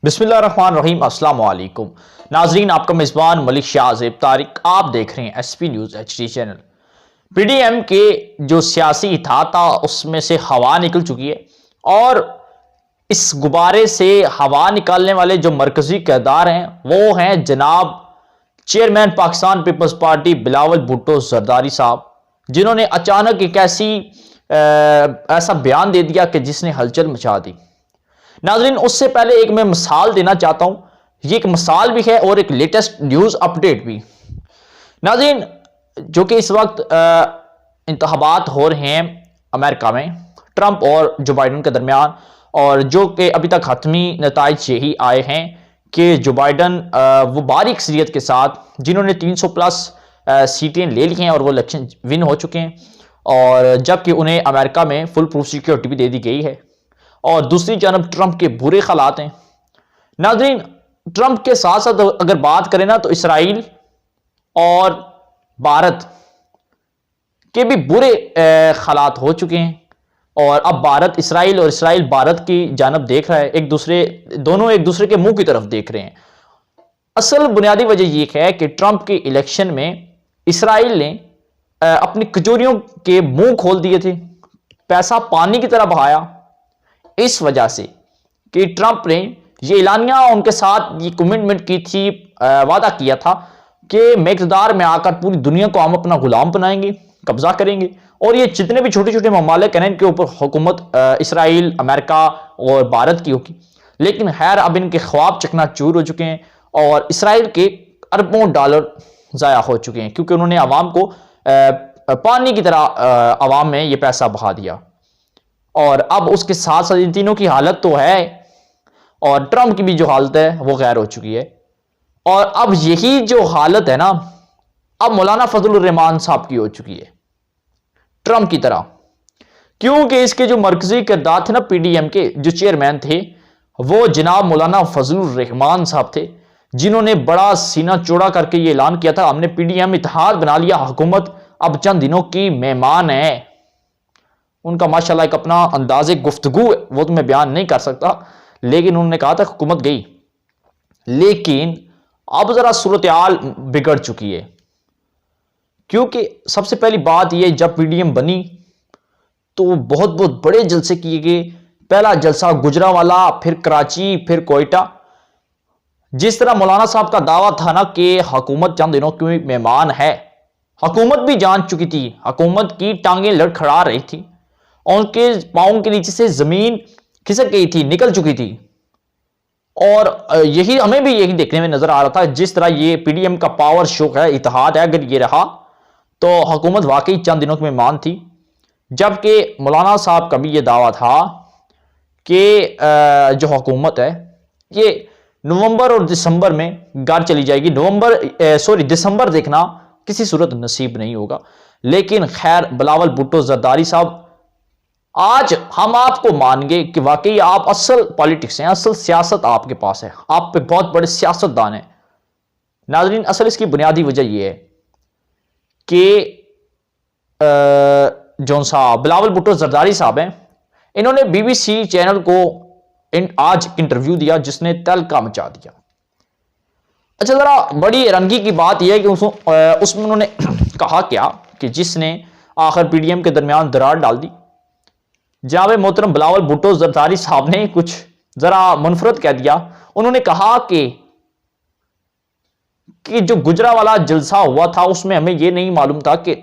बिस्मिल्लाहिर्रहमानिर्रहीम अस्सलाम वालेकुम नाजरीन, आपका मेज़बान मलिक शाहज़ेब तारिक, आप देख रहे हैं SP news HD channel. PDM के जो सियासी इत्तेहाद उसमें से हवा निकल चुकी है और इस गुब्बारे से हवा निकालने वाले जो मरकजी किरदार हैं वो हैं जनाब chairman Pakistan peoples party Bilawal Bhutto Zardari साहब, जिन्होंने अचानक एक ऐसा बयान दे दिया कि जिसने हलचल मचा दी। नाजरीन, उससे पहले एक मैं मिसाल देना चाहता हूं, ये एक मिसाल भी है और एक लेटेस्ट न्यूज़ अपडेट भी। नाजरीन, जो कि इस वक्त इंतखाबात हो रहे हैं अमेरिका में ट्रंप और जो बाइडन के दरमियान, और जो कि अभी तक हतमी नताइज यही आए हैं कि जो बाइडन वो बारी अक्सरियत के साथ, जिन्होंने 300 प्लस सीटें ले ली हैं और वो इलेक्शन विन हो चुके हैं, और जबकि उन्हें अमेरिका में फुल प्रूफ सिक्योरिटी भी दे दी गई है, और दूसरी जानब ट्रंप के बुरे हालात हैं। नाज़रीन, ट्रंप के साथ साथ अगर बात करें ना, तो इसराइल और भारत के भी बुरे हालात हो चुके हैं, और अब भारत इसराइल और इसराइल भारत की जानब देख रहा है, दोनों एक दूसरे के मुंह की तरफ देख रहे हैं। असल बुनियादी वजह यह है कि ट्रंप के इलेक्शन में इसराइल ने अपनी कचोरियों के मुंह खोल दिए थे, पैसा पानी की तरह बहाया, इस वजह से कि ट्रंप ने ये ऐलानिया उनके साथ ये कमिटमेंट की थी, वादा किया था कि मैं इक़्तिदार में आकर पूरी दुनिया को हम अपना गुलाम बनाएंगे, कब्जा करेंगे, और ये जितने भी छोटे छोटे ममालिक हैं इनके ऊपर हुकूमत इसराइल, अमेरिका और भारत की होगी। लेकिन खैर अब इनके ख्वाब चकनाचूर हो चुके हैं और इसराइल के अरबों डॉलर ज़ाया हो चुके हैं, क्योंकि उन्होंने आवाम को पानी की तरह आवाम में ये पैसा बहा दिया। और अब उसके साथ साथ इन तीनों की हालत तो है, और ट्रंप की भी जो हालत है वो गैर हो चुकी है। और अब यही जो हालत है ना, अब मौलाना फजलुर रहमान साहब की हो चुकी है ट्रंप की तरह, क्योंकि इसके जो मरकजी किरदार थे ना, पीडीएम के जो चेयरमैन थे, वो जनाब मौलाना फजलुर रहमान साहब थे, जिन्होंने बड़ा सीना चौड़ा करके ये ऐलान किया था, हमने पीडीएम इत्तेहाद बना लिया, हुकूमत अब चंद दिनों की मेहमान है। उनका माशाल्लाह एक अपना अंदाज़े गुफ्तगू है, वो तो मैं बयान नहीं कर सकता, लेकिन उन्होंने कहा था हुकूमत गई। लेकिन अब जरा सूरत हाल बिगड़ चुकी है, क्योंकि सबसे पहली बात यह, जब पीडीएम बनी तो बहुत बहुत बड़े जलसे किए गए। पहला जलसा गुजरांवाला, फिर कराची, फिर कोयटा। जिस तरह मौलाना साहब का दावा था ना कि हुकूमत चंद दिनों की मेहमान है, हुकूमत भी जान चुकी थी, हुकूमत की टांगें लड़खड़ा रही थी, उनके पांव के नीचे से जमीन खिसक गई थी, निकल चुकी थी। और यही हमें भी यही देखने में नजर आ रहा था, जिस तरह ये पीडीएम का पावर शो है, इत्तेहाद है, अगर ये रहा तो हुकूमत वाकई चंद दिनों की मेहमान थी। जबकि मौलाना साहब का भी ये दावा था कि जो हुकूमत है ये नवंबर और दिसंबर में घर चली जाएगी। दिसंबर देखना किसी सूरत नसीब नहीं होगा। लेकिन खैर, बिलावल भुट्टो जरदारी साहब, आज हम आपको मान गए कि वाकई आप असल पॉलिटिक्स हैं, असल सियासत आपके पास है, आप पे बहुत बड़े सियासतदान हैं। नाजरीन, असल इसकी बुनियादी वजह यह है कि जौन साहब बिलावल भुट्टो जरदारी साहब हैं, इन्होंने BBC चैनल को आज इंटरव्यू दिया जिसने तहलका मचा दिया। अच्छा, जरा बड़ी हैरानगी की बात यह है कि उसमें उन्होंने कहा क्या कि जिसने आखिर पीडीएम के दरमियान दरार डाल दी। जनाब मोहतरम बिलावल भुट्टो जरदारी साहब ने कुछ जरा मुनफरद कह दिया। उन्होंने कहा कि जो गुजरांवाला जलसा हुआ था उसमें हमें यह नहीं मालूम था कि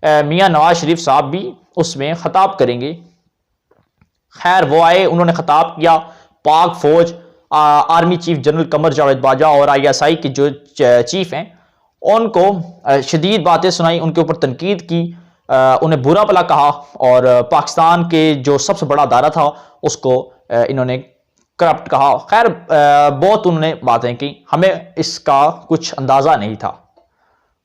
मियां नवाज शरीफ साहब भी उसमें खिताब करेंगे। खैर, वो आए, उन्होंने खिताब किया। पाक फौज, army chief general Qamar Javed Bajwa और ISI के जो चीफ हैं, उनको शदीद बातें सुनाई, उनके ऊपर तनकीद की, उन्हें बुरा भला कहा, और पाकिस्तान के जो सबसे बड़ा अदारा था उसको इन्होंने करप्ट कहा। खैर, बहुत उन्होंने बातें की, हमें इसका कुछ अंदाज़ा नहीं था।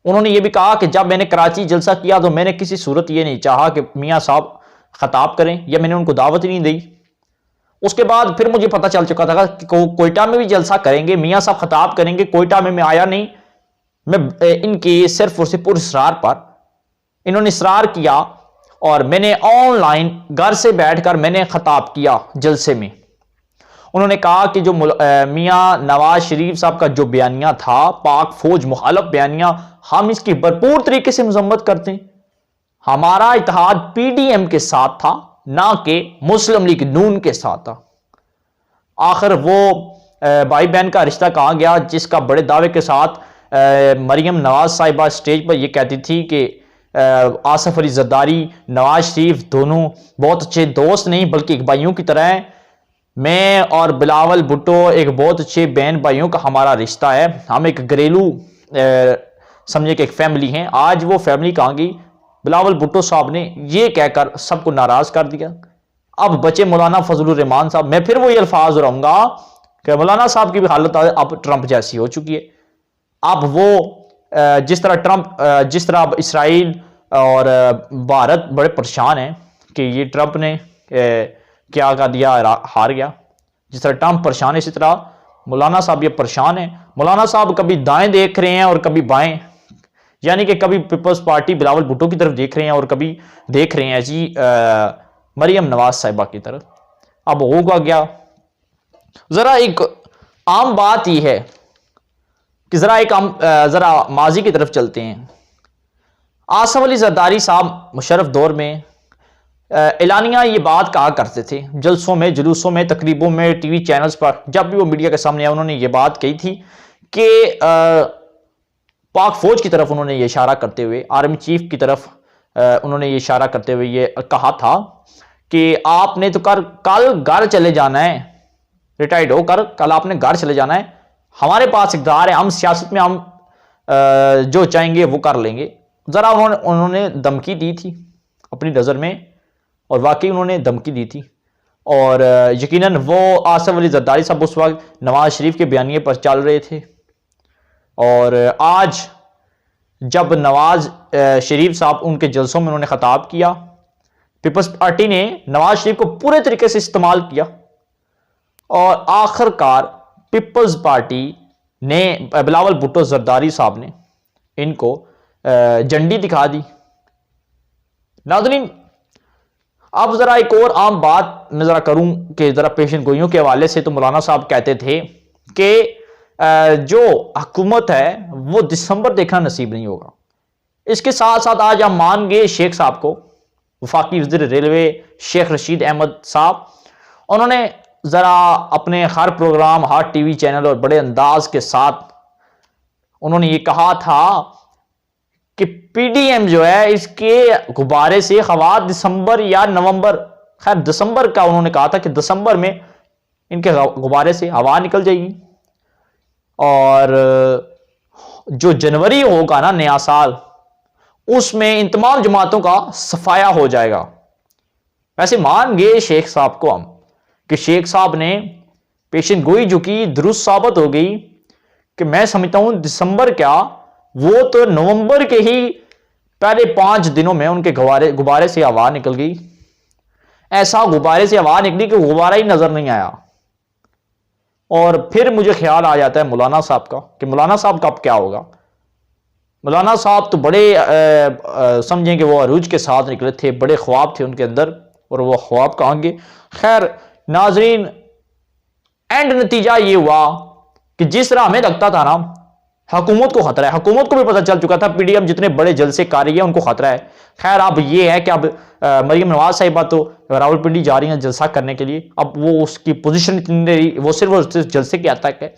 उन्होंने ये भी कहा कि जब मैंने कराची जलसा किया तो मैंने किसी सूरत ये नहीं चाहा कि मियाँ साहब खिताब करें, या मैंने उनको दावत ही नहीं दी। उसके बाद फिर मुझे पता चल चुका था कि कोयटा में भी जलसा करेंगे, मियाँ साहब खिताब करेंगे। कोयटा में मैं आया नहीं, मैं इनकी सिर्फ और सिर्फ इसरार पर इन्होंने इसरार किया, और मैंने ऑनलाइन घर से बैठकर मैंने खिताब किया जलसे में। उन्होंने कहा कि जो मियां नवाज शरीफ साहब का जो बयानिया था, पाक फौज मुखालफ बयानिया, हम इसकी भरपूर तरीके से मजम्मत करते हैं। हमारा इत्तेहाद पीडीएम के साथ था, ना कि मुस्लिम लीग नून के साथ था। आखिर वो भाई बहन का रिश्ता कहां गया जिसका बड़े दावे के साथ मरियम नवाज साहिबा स्टेज पर यह कहती थी कि आसिफ अली जरदारी, नवाज शरीफ दोनों बहुत अच्छे दोस्त नहीं बल्कि एक भाइयों की तरह हैं। मैं और बिलावल भुट्टो एक बहुत अच्छे बहन भाइयों का हमारा रिश्ता है। हम एक घरेलू समझे कि एक फैमिली हैं। आज वो फैमिली कहाँ गई? बिलावल भुट्टो साहब ने ये कहकर सबको नाराज कर दिया। अब बचे मौलाना फजलुर रहमान साहब। मैं फिर वही अल्फाज रहूंगा कि मौलाना साहब की भी हालत अब ट्रंप जैसी हो चुकी है। अब वो जिस तरह अब इसराइल और भारत बड़े परेशान हैं कि ये ट्रंप ने क्या कर दिया, हार गया। जिस तरह ट्रंप परेशान है इसी तरह मौलाना साहब ये परेशान है। मौलाना साहब कभी दाएं देख रहे हैं और कभी बाएं, यानी कि कभी पीपल्स पार्टी बिलावल भुट्टो की तरफ देख रहे हैं और कभी देख रहे हैं जी मरियम नवाज साहिबा की तरफ। अब होगा क्या? जरा एक आम बात यह है कि जरा माजी की तरफ चलते हैं। आसिफ अली जरदारी साहब मुशर्रफ दौर में एलानिया ये बात कहा करते थे, जलसों में, जुलूसों में, तकरीबों में, टीवी चैनल्स पर, जब भी वो मीडिया के सामने आए उन्होंने ये बात कही थी कि पाक फौज की तरफ उन्होंने ये इशारा करते हुए, आर्मी चीफ की तरफ उन्होंने ये इशारा करते हुए ये कहा था कि आपने तो कल घर चले जाना है, रिटायर्ड होकर कल आपने घर चले जाना है। हमारे पास इक़्तिदार है, हम सियासत में हम जो चाहेंगे वो कर लेंगे। ज़रा उन्होंने धमकी दी थी अपनी नज़र में, और वाकई उन्होंने धमकी दी थी। और यकीनन वो आसिफ अली जरदारी साहब उस वक्त नवाज शरीफ के बयानिए पर चल रहे थे। और आज जब नवाज शरीफ साहब उनके जलसों में उन्होंने खिताब किया, पीपल्स पार्टी ने नवाज शरीफ को पूरे तरीके से इस्तेमाल किया और आखिरकार पीपल्स पार्टी ने, बिलावल भुट्टो जरदारी साहब ने इनको झंडी दिखा दी। नाज़रीन, अब जरा एक और आम बात मैं जरा करूं कि जरा पेशन गोइयों के हवाले से, तो मौलाना साहब कहते थे कि जो हुकूमत है वो दिसंबर देखना नसीब नहीं होगा। इसके साथ साथ आज हम मान गए शेख साहब को, वफाकी वज़ीर रेलवे शेख रशीद अहमद साहब। उन्होंने जरा अपने हर प्रोग्राम, हर टीवी चैनल और बड़े अंदाज के साथ उन्होंने ये कहा था कि पीडीएम जो है इसके गुब्बारे से हवा दिसंबर या नवंबर, खैर दिसंबर का उन्होंने कहा था कि दिसंबर में इनके गुब्बारे से हवा निकल जाएगी और जो जनवरी होगा ना, नया साल, उसमें इन तमाम जमातों का सफाया हो जाएगा। वैसे मान गए शेख साहब को हम कि शेख साहब ने पेशन गोई जो की दुरुस्त साबित हो गई कि मैं समझता हूं दिसंबर क्या, वो तो नवंबर के ही पहले 5 दिनों में उनके गुब्बारे से हवा निकल गई। ऐसा गुब्बारे से हवा निकली कि गुब्बारा ही नजर नहीं आया। और फिर मुझे ख्याल आ जाता है मौलाना साहब का कि मौलाना साहब का अब क्या होगा। मौलाना साहब तो बड़े समझें कि वो अरूज के साथ निकले थे, बड़े ख्वाब थे उनके अंदर, और वो ख्वाब कहाँ गए। खैर नाजरीन, एंड नतीजा ये हुआ कि जिस तरह हमें लगता था ना हुकूमत को खतरा है, हुकूमत को भी पता चल चुका था पीडीएम जितने बड़े जलसे कारी है उनको खतरा है। खैर अब ये है कि अब मरियम नवाज साहिबा तो रावलपिंडी जा रही हैं जलसा करने के लिए। अब वो उसकी पोजीशन इतनी रही, वो सिर्फ जलसे के हद तक है,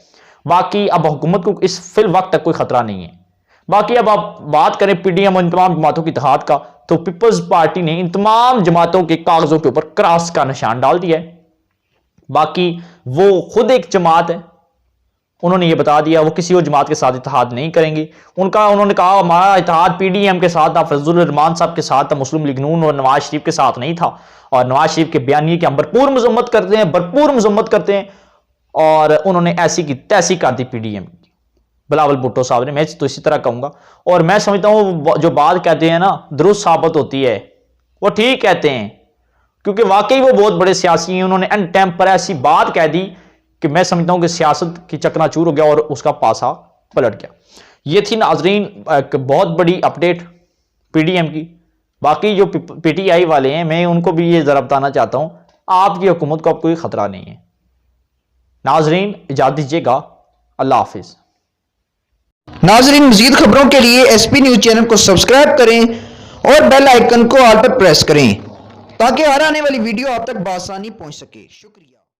बाकी अब हुकूमत को इस फिल वक्त तक कोई खतरा नहीं है। बाकी अब आप बात करें पीडीएम और इन तमाम जमातों की इत्तेहाद का, तो पीपल्स पार्टी ने इन तमाम जमातों के कागजों के ऊपर क्रॉस का निशान डाल दिया है। बाकी वो खुद एक जमात है, उन्होंने ये बता दिया वो किसी और जमात के साथ इत्तेहाद नहीं करेंगे। उन्होंने कहा हमारा इत्तेहाद पीडीएम के साथ था, फजलुर रहमान साहब के साथ था, मुस्लिम लीग नून और नवाज शरीफ के साथ नहीं था। और नवाज शरीफ के बयानिए की हम भरपूर मजम्मत करते हैं, और उन्होंने ऐसी की तैसी कर दी पीडीएम की, बिलावल भुट्टो साहब ने। मैं तो इसी तरह कहूंगा, और मैं समझता हूँ जो बात कहते हैं ना दुरुस्त साबित होती है, वो ठीक कहते हैं, क्योंकि वाकई वो बहुत बड़े सियासी हैं। उन्होंने एंड टाइम पर ऐसी बात कह दी कि मैं समझता हूं कि सियासत की चकनाचूर हो गया और उसका पासा पलट गया। ये थी नाजरीन एक बहुत बड़ी अपडेट पीडीएम की। बाकी जो पीटीआई वाले हैं, मैं उनको भी ये जरा बताना चाहता हूं, आपकी हुकूमत को अब कोई खतरा नहीं है। नाजरीन इजाज़त दीजिएगा, अल्लाह हाफिज़। नाजरीन मजीद खबरों के लिए एसपी न्यूज चैनल को सब्सक्राइब करें और बेल आइकन को ऑल पर प्रेस करें ताकि हर आने वाली वीडियो आप तक बआसानी पहुंच सके। शुक्रिया।